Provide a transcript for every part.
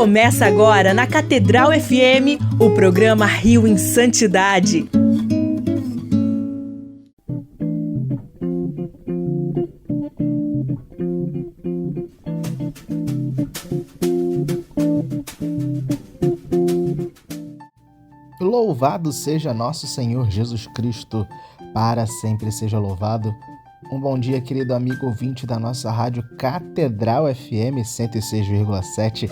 Começa agora na Catedral FM, o programa Rio em Santidade. Louvado seja nosso Senhor Jesus Cristo, para sempre seja louvado. Um bom dia, querido amigo ouvinte da nossa rádio Catedral FM 106,7,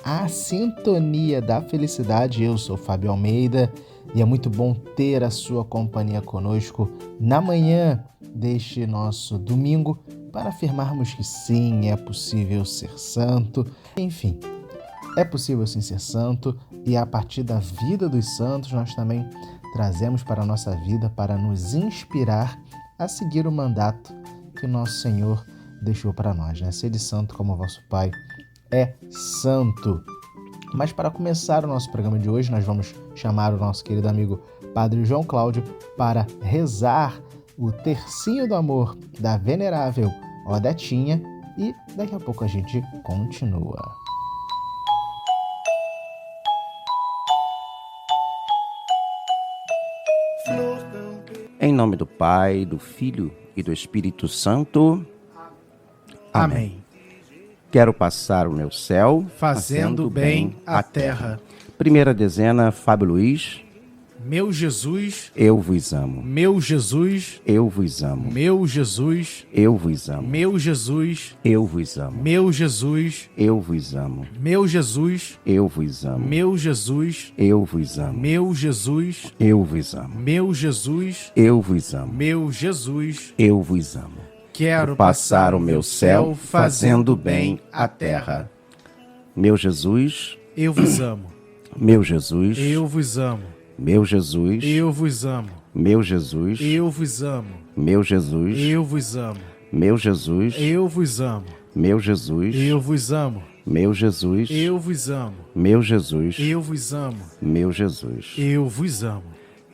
a sintonia da felicidade. Eu sou Fábio Almeida e é muito bom ter a sua companhia conosco na manhã deste nosso domingo para afirmarmos que sim, é possível ser santo. Enfim, é possível sim ser santo e a partir da vida dos santos nós também trazemos para a nossa vida para nos inspirar a seguir o mandato que o nosso Senhor deixou para nós, né? Sede santo como o vosso Pai é santo. Mas para começar o nosso programa de hoje, nós vamos chamar o nosso querido amigo Padre João Cláudio para rezar o tercinho do amor da venerável Odetinha e daqui a pouco a gente continua. Em nome do Pai, do Filho e do Espírito Santo. Amém. Quero passar o meu céu fazendo bem à terra. Primeira dezena, Fábio Luiz. Meu Jesus, eu vos amo. Meu Jesus, eu vos amo. Meu Jesus, eu vos amo. Meu Jesus, eu vos amo. Meu Jesus, eu vos amo. Meu Jesus, eu vos amo. Meu Jesus, eu vos amo. Meu Jesus, eu vos amo. Meu Jesus, eu vos amo. Meu Jesus, eu vos amo. Quero passar o meu céu fazendo bem à terra. Meu Jesus, eu vos amo. Meu Jesus, eu vos amo. Meu Jesus, eu vos amo. Meu Jesus, eu vos amo. Meu Jesus, eu vos amo. Meu Jesus, eu vos amo. Meu Jesus, eu vos amo. Meu Jesus, eu vos amo. Meu Jesus, eu vos amo. Meu Jesus, eu vos amo.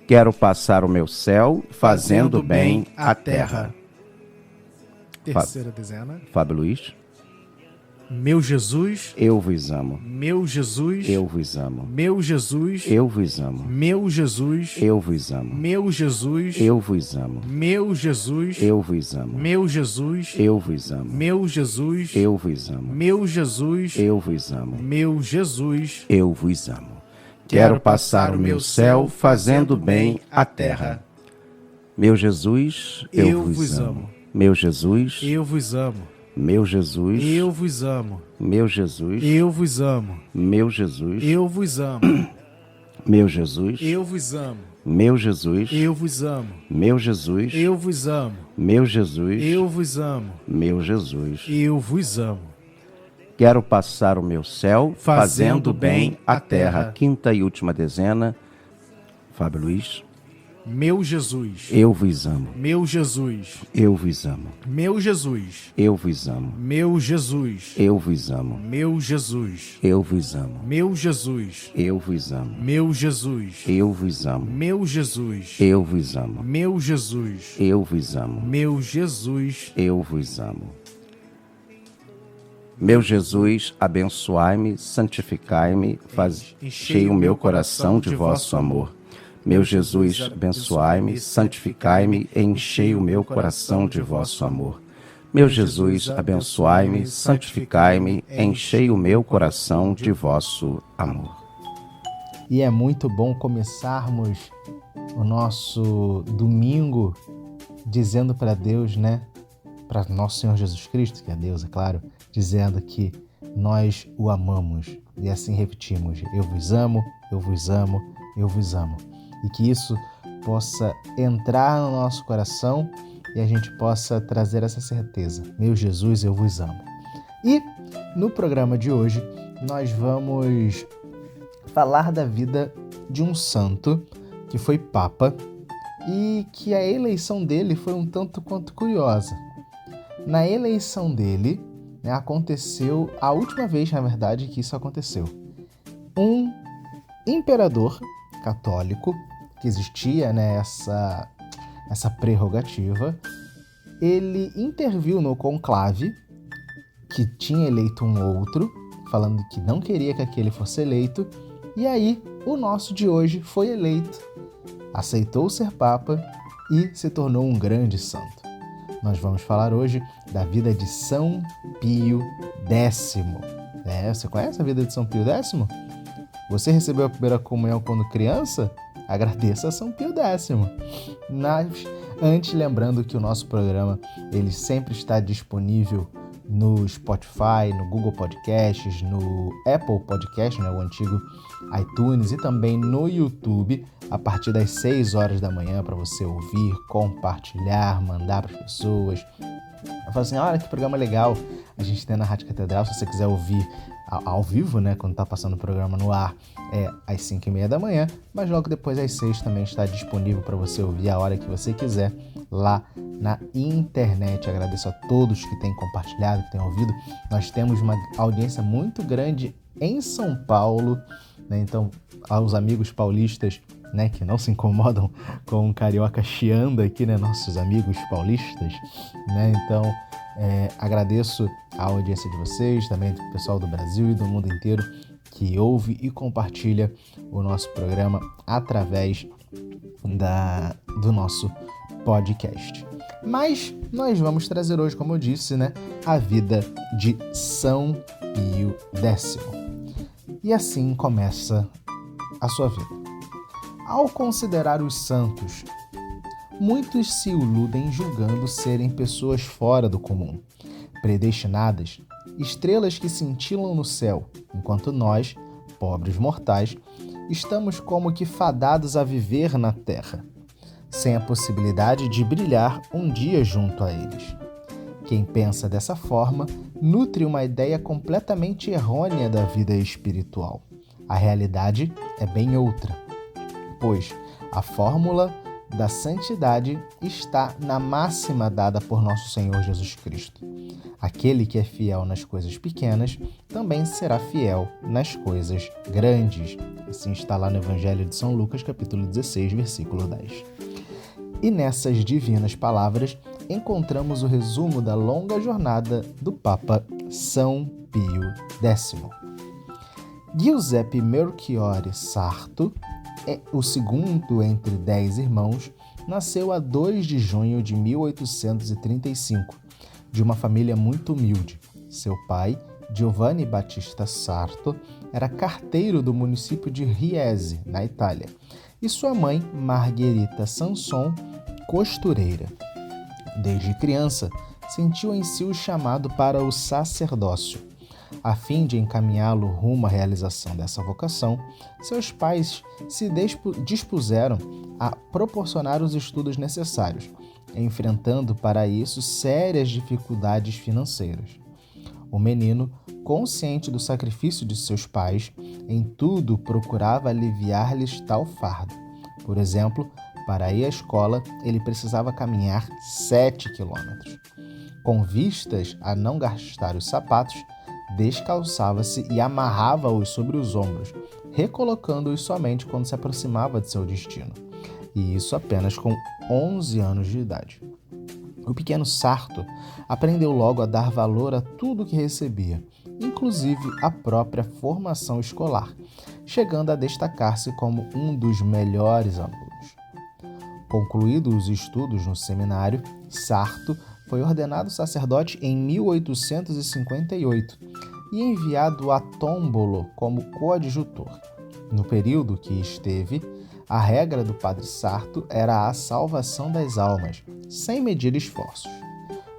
Quero passar o meu céu fazendo bem à terra. Terceira dezena. Fábio Luiz. Meu Jesus, eu vos amo. Meu Jesus, eu vos amo. Meu Jesus, eu vos amo. Meu Jesus, eu vos amo. Meu Jesus, eu vos amo. Meu Jesus, eu vos amo. Meu Jesus, eu vos amo. Meu Jesus, eu vos amo. Meu Jesus, eu vos amo. Meu Jesus, eu vos amo. Quero passar o meu céu fazendo bem à terra. Meu Jesus, eu vos amo. Meu Jesus, eu vos amo. Meu Jesus, eu vos amo. Meu Jesus, eu vos amo. Meu Jesus, eu vos amo. Meu Jesus, eu vos amo. Meu Jesus, eu vos amo. Meu Jesus, eu vos amo. Meu Jesus, eu vos amo. Meu Jesus, eu vos amo. Quero passar o meu céu fazendo bem à terra. Quinta e última dezena, Fábio Luiz. Meu Jesus, eu vos amo. Meu Jesus, eu vos amo. Meu Jesus, eu vos amo. Meu Jesus, eu vos amo. Meu Jesus, eu vos amo. Meu Jesus, eu vos amo. Meu Jesus, eu vos amo. Meu Jesus, eu vos amo. Meu Jesus, eu vos amo. Meu Jesus, eu vos amo. Meu Jesus, abençoai-me, santificai-me, enchei o meu coração de vosso amor. Meu Jesus, abençoai-me, santificai-me, enchei o meu coração de vosso amor. Meu Jesus, abençoai-me, santificai-me, enchei o meu coração de vosso amor. E é muito bom começarmos o nosso domingo dizendo para Deus, né? Para nosso Senhor Jesus Cristo, que é Deus, é claro, dizendo que nós o amamos. E assim repetimos: eu vos amo, eu vos amo, eu vos amo. E que isso possa entrar no nosso coração e a gente possa trazer essa certeza. Meu Jesus, eu vos amo. E no programa de hoje nós vamos falar da vida de um santo que foi papa e que a eleição dele foi um tanto quanto curiosa. Na eleição dele, aconteceu a última vez, na verdade, que isso aconteceu. Um imperador católico, que existia, essa prerrogativa, ele interviu no conclave, que tinha eleito um outro, falando que não queria que aquele fosse eleito, e aí o nosso de hoje foi eleito, aceitou ser Papa e se tornou um grande santo. Nós vamos falar hoje da vida de São Pio X. Você conhece a vida de São Pio X? Você recebeu a primeira comunhão quando criança? Agradeça a São Pio X. Mas antes, lembrando que o nosso programa ele sempre está disponível no Spotify, no Google Podcasts, no Apple Podcasts, o antigo iTunes, e também no YouTube, a partir das 6 horas da manhã, para você ouvir, compartilhar, mandar para as pessoas. Eu falo assim, olha que programa legal a gente tem na Rádio Catedral. Se você quiser ouvir ao vivo, quando está passando o programa no ar, é às 5h30 da manhã, mas logo depois às 6 também está disponível para você ouvir a hora que você quiser lá na internet. Agradeço a todos que têm compartilhado, que têm ouvido. Nós temos uma audiência muito grande em São Paulo, então aos amigos paulistas, que não se incomodam com um carioca chiando aqui, nossos amigos paulistas, então agradeço a audiência de vocês, também do pessoal do Brasil e do mundo inteiro que ouve e compartilha o nosso programa através do nosso podcast. Mas nós vamos trazer hoje, como eu disse, a vida de São Pio X. E assim começa a sua vida. Ao considerar os santos, muitos se iludem julgando serem pessoas fora do comum, predestinadas, estrelas que cintilam no céu, enquanto nós, pobres mortais, estamos como que fadados a viver na terra, sem a possibilidade de brilhar um dia junto a eles. Quem pensa dessa forma nutre uma ideia completamente errônea da vida espiritual. A realidade é bem outra, pois a fórmula da santidade está na máxima dada por nosso Senhor Jesus Cristo. Aquele que é fiel nas coisas pequenas também será fiel nas coisas grandes. Assim está lá no Evangelho de São Lucas, capítulo 16, versículo 10. E nessas divinas palavras encontramos o resumo da longa jornada do Papa São Pio X. Giuseppe Melchiorre Sarto, o segundo entre 10 irmãos, nasceu a 2 de junho de 1835, de uma família muito humilde. Seu pai, Giovanni Battista Sarto, era carteiro do município de Riese, na Itália, e sua mãe, Margherita Sanson, costureira. Desde criança, sentiu em si o chamado para o sacerdócio. A fim de encaminhá-lo rumo à realização dessa vocação, seus pais se dispuseram a proporcionar os estudos necessários, enfrentando para isso sérias dificuldades financeiras. O menino, consciente do sacrifício de seus pais, em tudo procurava aliviar-lhes tal fardo. Por exemplo, para ir à escola, ele precisava caminhar 7 quilômetros. Com vistas a não gastar os sapatos, descalçava-se e amarrava-os sobre os ombros, recolocando-os somente quando se aproximava de seu destino, e isso apenas com 11 anos de idade. O pequeno Sarto aprendeu logo a dar valor a tudo que recebia, inclusive a própria formação escolar, chegando a destacar-se como um dos melhores alunos. Concluídos os estudos no seminário, Sarto foi ordenado sacerdote em 1858 e enviado a Tombolo como coadjutor. No período que esteve, a regra do padre Sarto era a salvação das almas, sem medir esforços.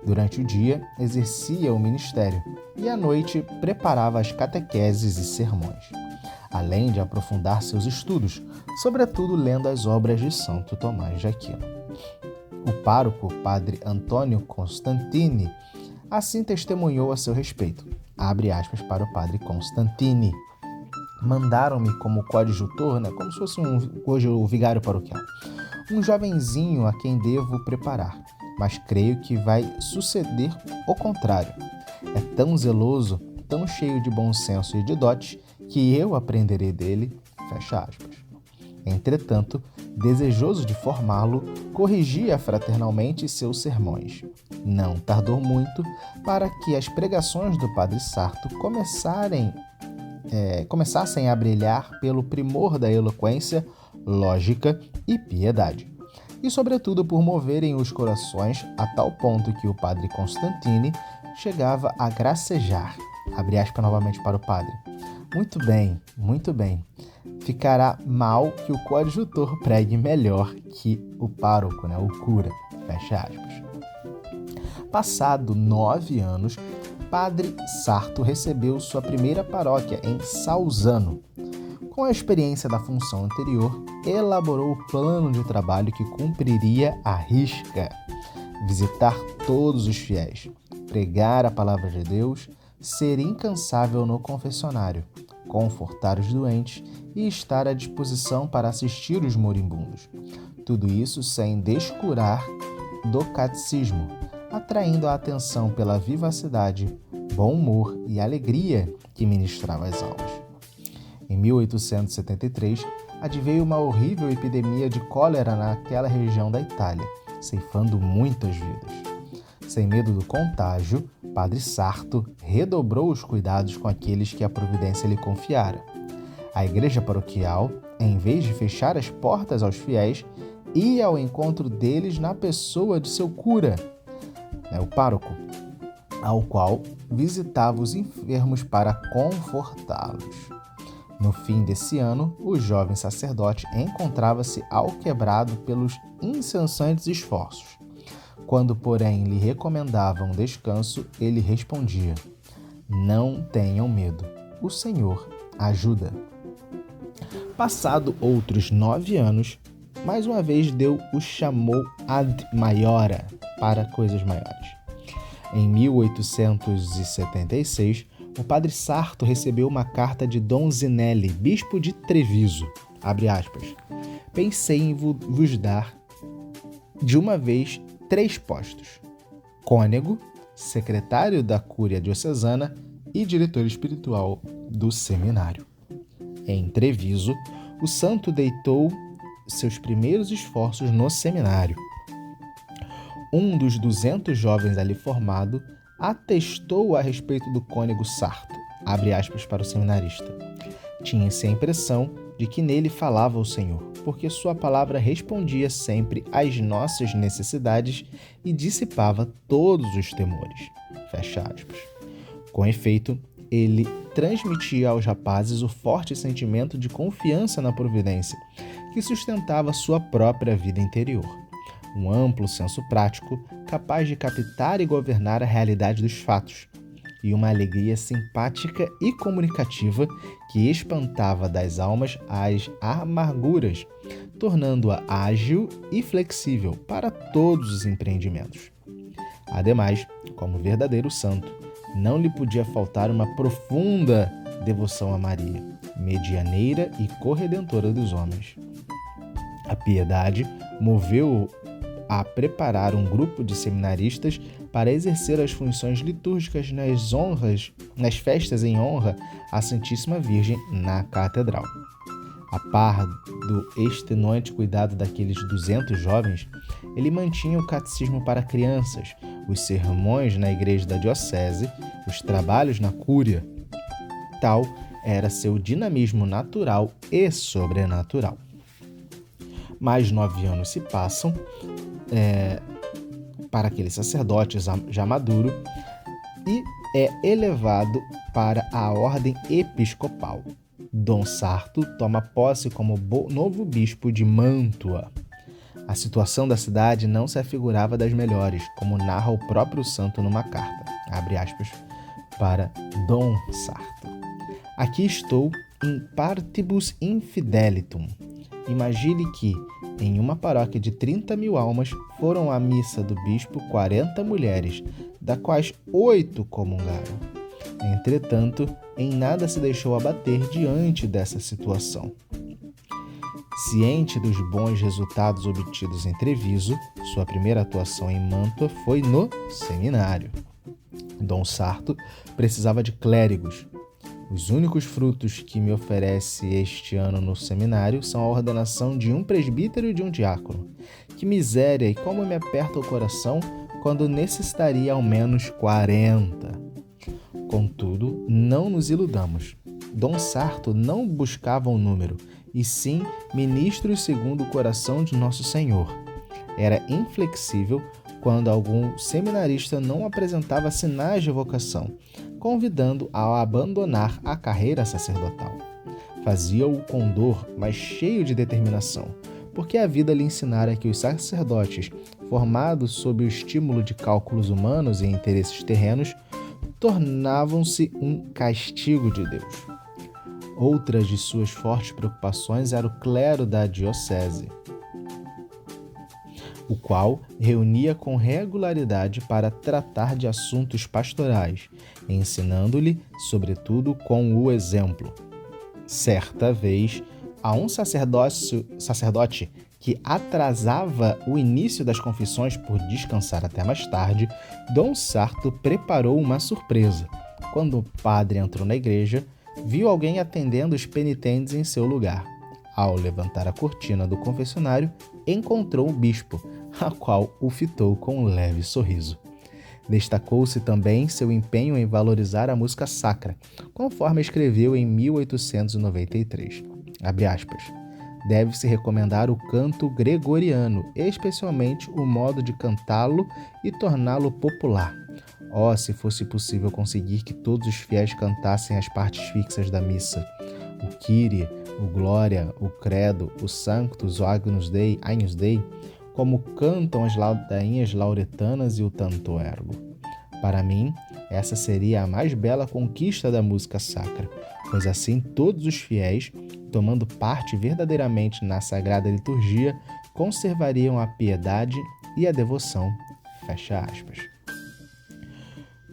Durante o dia, exercia o ministério e à noite preparava as catequeses e sermões, além de aprofundar seus estudos, sobretudo lendo as obras de Santo Tomás de Aquino. O pároco, padre Antônio Constantini, assim testemunhou a seu respeito. Abre aspas para o padre Constantini. Mandaram-me como coadjutor, como se fosse hoje o vigário paroquial, um jovenzinho a quem devo preparar, mas creio que vai suceder o contrário. É tão zeloso, tão cheio de bom senso e de dotes, que eu aprenderei dele, fecha aspas. Entretanto, desejoso de formá-lo, corrigia fraternalmente seus sermões. Não tardou muito para que as pregações do Padre Sarto começassem a brilhar pelo primor da eloquência, lógica e piedade, e sobretudo por moverem os corações a tal ponto que o padre Constantini chegava a gracejar. Abre aspas novamente para o padre. Muito bem, muito bem. Ficará mal que o coadjutor pregue melhor que o pároco, o cura. Fecha aspas. Passado 9 anos, Padre Sarto recebeu sua primeira paróquia em Salzano. Com a experiência da função anterior, elaborou o plano de trabalho que cumpriria à risca: visitar todos os fiéis, pregar a palavra de Deus, ser incansável no confessionário, confortar os doentes e estar à disposição para assistir os moribundos. Tudo isso sem descurar do catecismo, atraindo a atenção pela vivacidade, bom humor e alegria que ministrava as aulas. Em 1873, adveio uma horrível epidemia de cólera naquela região da Itália, ceifando muitas vidas. Sem medo do contágio, Padre Sarto redobrou os cuidados com aqueles que a providência lhe confiara. A igreja paroquial, em vez de fechar as portas aos fiéis, ia ao encontro deles na pessoa de seu cura, o pároco, ao qual visitava os enfermos para confortá-los. No fim desse ano, o jovem sacerdote encontrava-se alquebrado pelos incessantes esforços. Quando, porém, lhe recomendavam descanso, ele respondia: não tenham medo, o Senhor ajuda. Passado outros 9 anos, mais uma vez Deus o chamou ad maiora, para coisas maiores. Em 1876, o Padre Sarto recebeu uma carta de Dom Zinelli, bispo de Treviso. Abre aspas. Pensei em vos dar, de uma vez, 3 postos: cônego, secretário da Cúria Diocesana e diretor espiritual do seminário. Em Treviso, o santo deitou seus primeiros esforços no seminário. Um dos 200 jovens ali formado atestou a respeito do cônego Sarto, abre aspas para o seminarista. Tinha-se a impressão de que nele falava o Senhor, porque sua palavra respondia sempre às nossas necessidades e dissipava todos os temores. Fecha aspas. Com efeito, ele transmitia aos rapazes o forte sentimento de confiança na providência, que sustentava sua própria vida interior. Um amplo senso prático, capaz de captar e governar a realidade dos fatos, e uma alegria simpática e comunicativa que espantava das almas as amarguras, tornando-a ágil e flexível para todos os empreendimentos. Ademais, como verdadeiro santo, não lhe podia faltar uma profunda devoção a Maria, medianeira e corredentora dos homens. A piedade moveu-o a preparar um grupo de seminaristas para exercer as funções litúrgicas nas festas em honra à Santíssima Virgem na Catedral. A par do extenuante cuidado daqueles 200 jovens, ele mantinha o catecismo para crianças, os sermões na igreja da diocese, os trabalhos na cúria. Tal era seu dinamismo natural e sobrenatural. Mais 9 anos se passam para aquele sacerdote já maduro e é elevado para a ordem episcopal. Dom Sarto toma posse como novo bispo de Mantua. A situação da cidade não se afigurava das melhores, como narra o próprio santo numa carta, abre aspas, para Dom Sarto. Aqui estou in partibus infidelitum. Imagine que, em uma paróquia de 30.000 almas, foram à missa do bispo 40 mulheres, das quais 8 comungaram. Entretanto, em nada se deixou abater diante dessa situação. Ciente dos bons resultados obtidos em Treviso, sua primeira atuação em Mantua foi no seminário. Dom Sarto precisava de clérigos. Os únicos frutos que me oferece este ano no seminário são a ordenação de um presbítero e de um diácono. Que miséria e como me aperta o coração quando necessitaria ao menos 40. Contudo, não nos iludamos. Dom Sarto não buscava um número, e sim ministros segundo o coração de Nosso Senhor. Era inflexível quando algum seminarista não apresentava sinais de vocação, convidando-o a abandonar a carreira sacerdotal. Fazia-o com dor, mas cheio de determinação, porque a vida lhe ensinara que os sacerdotes, formados sob o estímulo de cálculos humanos e interesses terrenos, tornavam-se um castigo de Deus. Outra de suas fortes preocupações era o clero da diocese, o qual reunia com regularidade para tratar de assuntos pastorais, ensinando-lhe, sobretudo, com o exemplo. Certa vez, a um sacerdote que atrasava o início das confissões por descansar até mais tarde, Dom Sarto preparou uma surpresa. Quando o padre entrou na igreja, viu alguém atendendo os penitentes em seu lugar. Ao levantar a cortina do confessionário, encontrou o bispo, a qual o fitou com um leve sorriso. Destacou-se também seu empenho em valorizar a música sacra, conforme escreveu em 1893. Abre aspas. Deve-se recomendar o canto gregoriano, especialmente o modo de cantá-lo e torná-lo popular. Oh, se fosse possível conseguir que todos os fiéis cantassem as partes fixas da missa. O Kyrie, o Glória, o Credo, o Sanctus, o Agnus Dei, como cantam as ladainhas lauretanas e o Tanto Ergo. Para mim, essa seria a mais bela conquista da música sacra, pois assim todos os fiéis, tomando parte verdadeiramente na Sagrada Liturgia, conservariam a piedade e a devoção. Fecha aspas.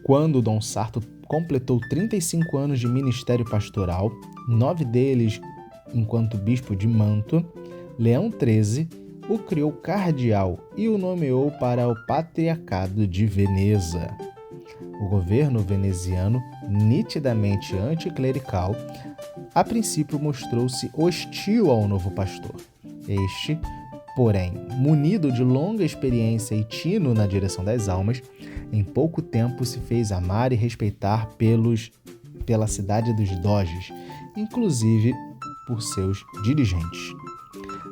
Quando Dom Sarto completou 35 anos de ministério pastoral, 9 deles enquanto bispo de Mantua, Leão XIII o criou cardeal e o nomeou para o Patriarcado de Veneza. O governo veneziano, nitidamente anticlerical, a princípio mostrou-se hostil ao novo pastor. Este, porém, munido de longa experiência e tino na direção das almas, em pouco tempo se fez amar e respeitar pela cidade dos doges, inclusive por seus dirigentes.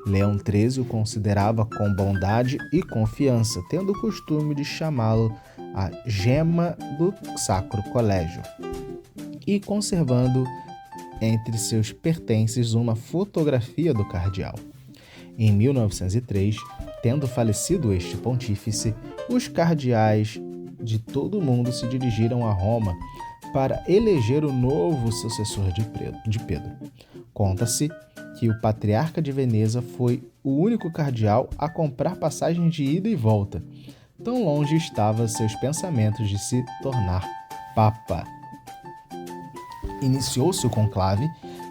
Leão XIII o considerava com bondade e confiança, tendo o costume de chamá-lo a gema do Sacro Colégio, e conservando entre seus pertences uma fotografia do cardeal. Em 1903, tendo falecido este pontífice, os cardeais de todo o mundo se dirigiram a Roma para eleger o novo sucessor de Pedro. Conta-se que o patriarca de Veneza foi o único cardeal a comprar passagens de ida e volta. Tão longe estavam seus pensamentos de se tornar papa. Iniciou-se o conclave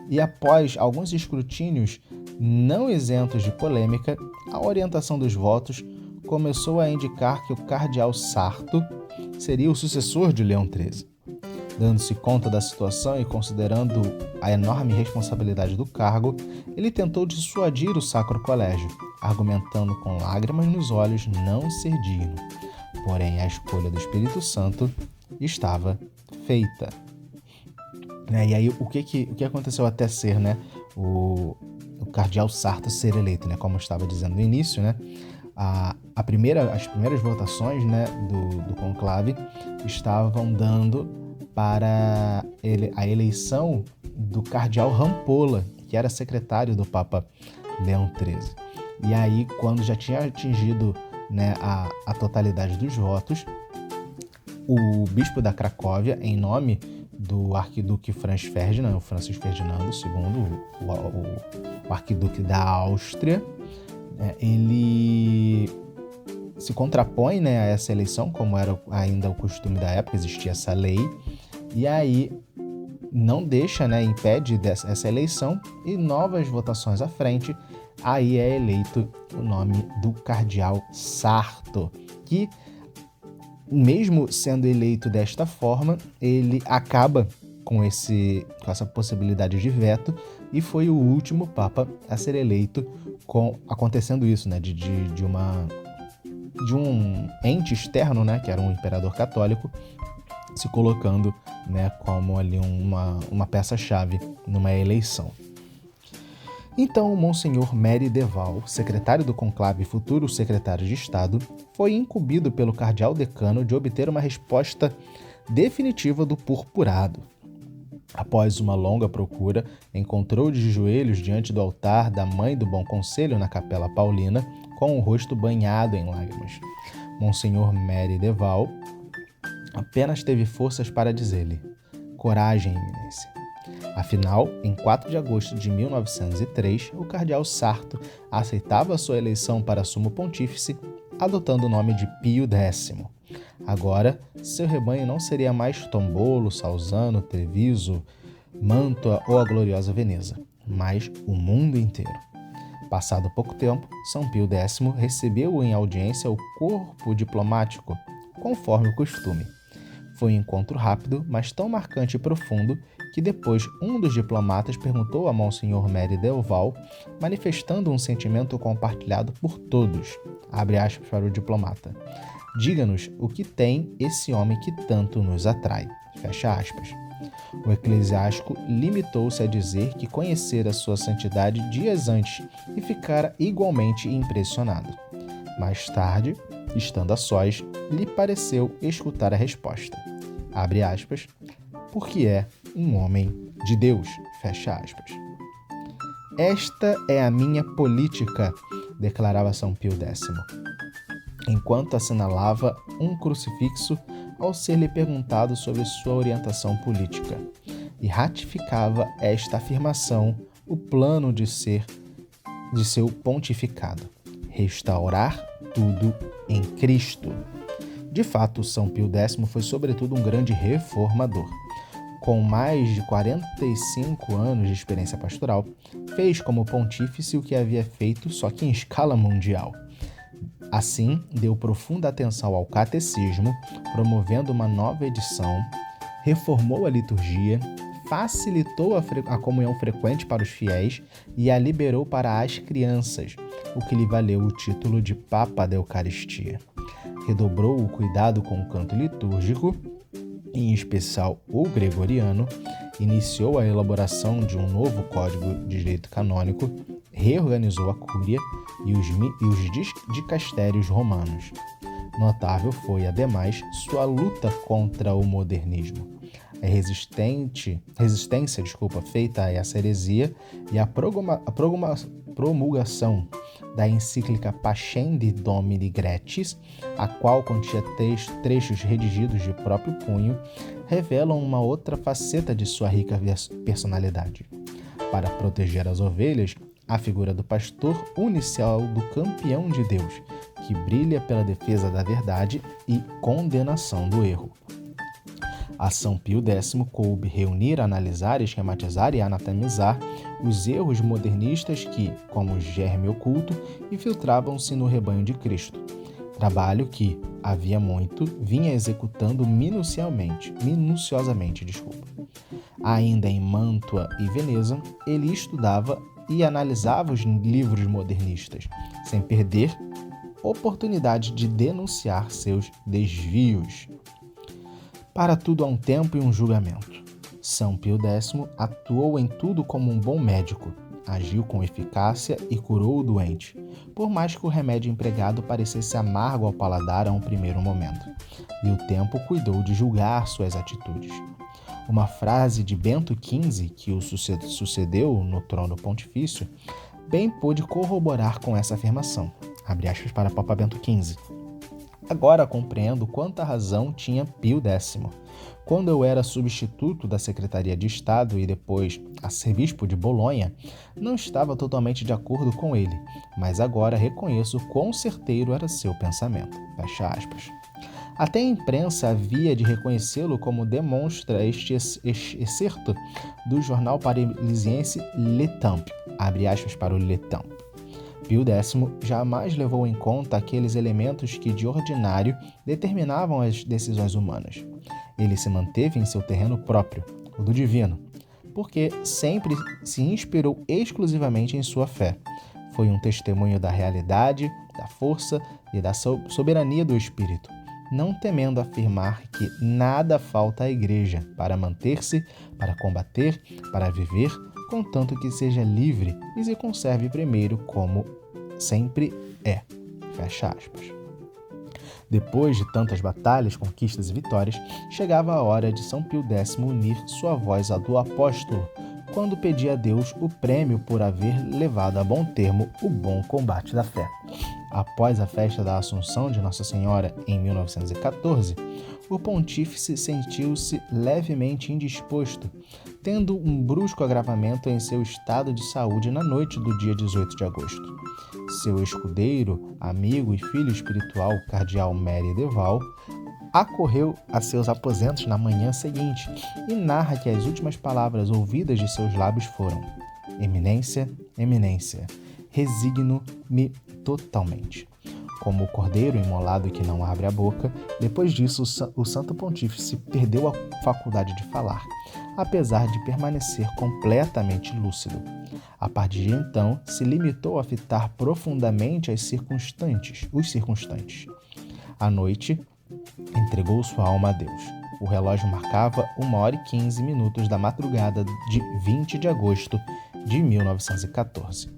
e, após alguns escrutínios não isentos de polêmica, a orientação dos votos começou a indicar que o cardeal Sarto seria o sucessor de Leão XIII. Dando-se conta da situação e considerando a enorme responsabilidade do cargo, ele tentou dissuadir o Sacro Colégio, argumentando com lágrimas nos olhos não ser digno. Porém, a escolha do Espírito Santo estava feita. E aí, o que aconteceu até ser, o cardeal Sarto ser eleito, como eu estava dizendo no início, as primeiras votações, do conclave estavam dando para a eleição do cardeal Rampolla, que era secretário do Papa Leão XIII. E aí, quando já tinha atingido a totalidade dos votos, o bispo da Cracóvia, em nome do arquiduque Francis Ferdinando II, o arquiduque da Áustria, ele se contrapõe a essa eleição, como era ainda o costume da época, existia essa lei, e aí não deixa, impede essa eleição, e novas votações à frente, aí é eleito o nome do cardeal Sarto, que, mesmo sendo eleito desta forma, ele acaba com essa possibilidade de veto e foi o último Papa a ser eleito acontecendo isso, né, de um ente externo, né, que era um imperador católico, se colocando, né, como ali uma peça-chave numa eleição. Então, o Monsenhor Méry Deval, secretário do conclave e futuro secretário de Estado, foi incumbido pelo cardeal decano de obter uma resposta definitiva do purpurado. Após uma longa procura, encontrou de joelhos diante do altar da Mãe do Bom Conselho na Capela Paulina, com o rosto banhado em lágrimas. Monsenhor Méry Deval apenas teve forças para dizer-lhe: coragem, eminência. Afinal, em 4 de agosto de 1903, o cardeal Sarto aceitava sua eleição para sumo pontífice, adotando o nome de Pio X. Agora, seu rebanho não seria mais Tombolo, Salzano, Treviso, Mantua ou a gloriosa Veneza, mas o mundo inteiro. Passado pouco tempo, São Pio X recebeu em audiência o corpo diplomático, conforme o costume. Foi um encontro rápido, mas tão marcante e profundo, que depois um dos diplomatas perguntou a Monsenhor Méry Deval, manifestando um sentimento compartilhado por todos. Abre aspas para o diplomata. Diga-nos o que tem esse homem que tanto nos atrai. Fecha aspas. O eclesiástico limitou-se a dizer que conhecera sua santidade dias antes e ficara igualmente impressionado. Mais tarde, estando a sós, lhe pareceu escutar a resposta. Abre aspas, porque é um homem de Deus. Fecha aspas. Esta é a minha política, declarava São Pio X, enquanto assinalava um crucifixo ao ser-lhe perguntado sobre sua orientação política, e ratificava esta afirmação o plano de seu pontificado: restaurar tudo em Cristo. De fato, São Pio X foi sobretudo um grande reformador. Com mais de 45 anos de experiência pastoral, fez como pontífice o que havia feito, só que em escala mundial. Assim, deu profunda atenção ao catecismo, promovendo uma nova edição, reformou a liturgia, facilitou a comunhão frequente para os fiéis e a liberou para as crianças, o que lhe valeu o título de Papa da Eucaristia. Redobrou o cuidado com o canto litúrgico, em especial o gregoriano, iniciou a elaboração de um novo código de direito canônico, reorganizou a cúria e os dicastérios romanos. Notável foi, ademais, sua luta contra o modernismo. A resistência feita a essa heresia e a promulgação da encíclica Pascendi Domini Grectis, a qual continha trechos redigidos de próprio punho, revelam uma outra faceta de sua rica personalidade. Para proteger as ovelhas, a figura do pastor une-se ao do campeão de Deus, que brilha pela defesa da verdade e condenação do erro. A São Pio X coube reunir, analisar, esquematizar e anatomizar os erros modernistas que, como germe oculto, infiltravam-se no rebanho de Cristo. Trabalho que, havia muito, vinha executando minuciosamente. Ainda em Mantua e Veneza, ele estudava e analisava os livros modernistas, sem perder oportunidade de denunciar seus desvios. Para tudo há um tempo e um julgamento. São Pio X atuou em tudo como um bom médico, agiu com eficácia e curou o doente, por mais que o remédio empregado parecesse amargo ao paladar a um primeiro momento, e o tempo cuidou de julgar suas atitudes. Uma frase de Bento XV, que o sucedeu no trono pontifício, bem pôde corroborar com essa afirmação. Abre aspas para Papa Bento XV. Agora compreendo quanta razão tinha Pio X. Quando eu era substituto da Secretaria de Estado e depois arcebispo de Bolonha, não estava totalmente de acordo com ele, mas agora reconheço quão certeiro era seu pensamento. Fecha aspas. Até a imprensa havia de reconhecê-lo, como demonstra este excerto do jornal parisiense Le Temps. Abre aspas para o Le Temps. Pio X jamais levou em conta aqueles elementos que, de ordinário, determinavam as decisões humanas. Ele se manteve em seu terreno próprio, o do divino, porque sempre se inspirou exclusivamente em sua fé. Foi um testemunho da realidade, da força e da soberania do Espírito, não temendo afirmar que nada falta à Igreja para manter-se, para combater, para viver, contanto que seja livre e se conserve primeiro como sempre é. Fecha aspas. Depois de tantas batalhas, conquistas e vitórias, chegava a hora de São Pio X unir sua voz à do apóstolo, quando pedia a Deus o prêmio por haver levado a bom termo o bom combate da fé. Após a festa da Assunção de Nossa Senhora, em 1914, o pontífice sentiu-se levemente indisposto, tendo um brusco agravamento em seu estado de saúde na noite do dia 18 de agosto. Seu escudeiro, amigo e filho espiritual, o cardeal Méry Deval, acorreu a seus aposentos na manhã seguinte e narra que as últimas palavras ouvidas de seus lábios foram: Eminência, Eminência, resigno-me totalmente. Como o cordeiro imolado que não abre a boca, depois disso o Santo Pontífice perdeu a faculdade de falar, apesar de permanecer completamente lúcido. A partir de então, se limitou a fitar profundamente os circunstantes. À noite, entregou sua alma a Deus. O relógio marcava 1h15 da madrugada de 20 de agosto de 1914.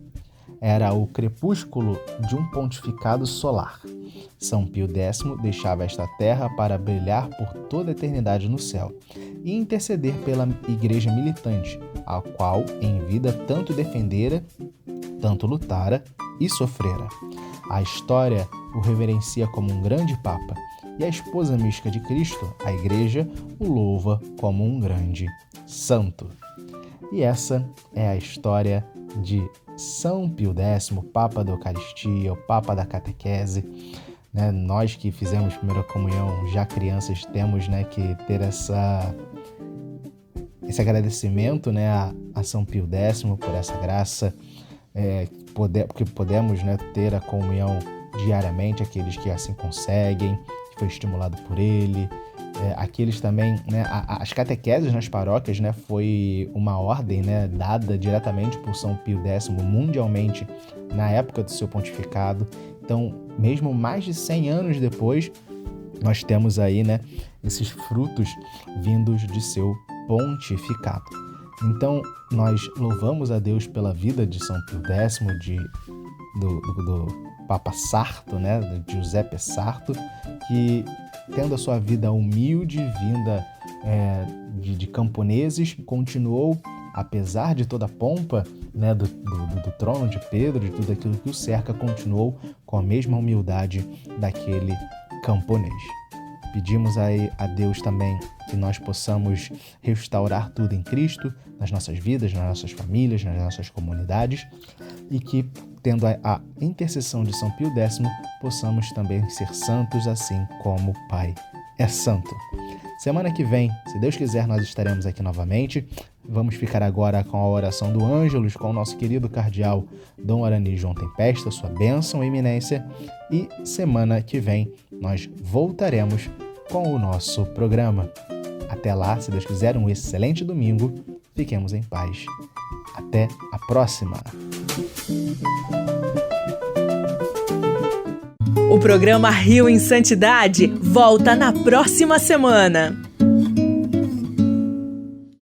Era o crepúsculo de um pontificado solar. São Pio X deixava esta terra para brilhar por toda a eternidade no céu e interceder pela igreja militante, a qual em vida tanto defendera, tanto lutara e sofrera. A história o reverencia como um grande papa e a esposa mística de Cristo, a igreja, o louva como um grande santo. E essa é a história de São Pio X, Papa da Eucaristia, o Papa da Catequese. Nós que fizemos primeira comunhão já crianças temos que ter esse agradecimento a São Pio X por essa graça, porque podemos ter a comunhão diariamente, aqueles que assim conseguem, que foi estimulado por ele. Aqueles também, as catequeses nas paróquias, foi uma ordem dada diretamente por São Pio X mundialmente na época do seu pontificado. Então, mesmo mais de 100 anos depois, nós temos aí esses frutos vindos de seu pontificado. Então, nós louvamos a Deus pela vida de São Pio X, do Papa Sarto, de Giuseppe Sarto, que, tendo a sua vida humilde, vinda de camponeses, continuou, apesar de toda a pompa do trono de Pedro, de tudo aquilo que o cerca, continuou com a mesma humildade daquele camponês. Pedimos a Deus também que nós possamos restaurar tudo em Cristo, nas nossas vidas, nas nossas famílias, nas nossas comunidades, e que, tendo a intercessão de São Pio X, possamos também ser santos, assim como o Pai é santo. Semana que vem, se Deus quiser, nós estaremos aqui novamente. Vamos ficar agora com a oração do Ângelus, com o nosso querido cardeal Dom Arani João Tempesta, sua bênção e eminência. E semana que vem, nós voltaremos com o nosso programa. Até lá, se Deus quiser, um excelente domingo. Fiquemos em paz. Até a próxima! O programa Rio em Santidade volta na próxima semana.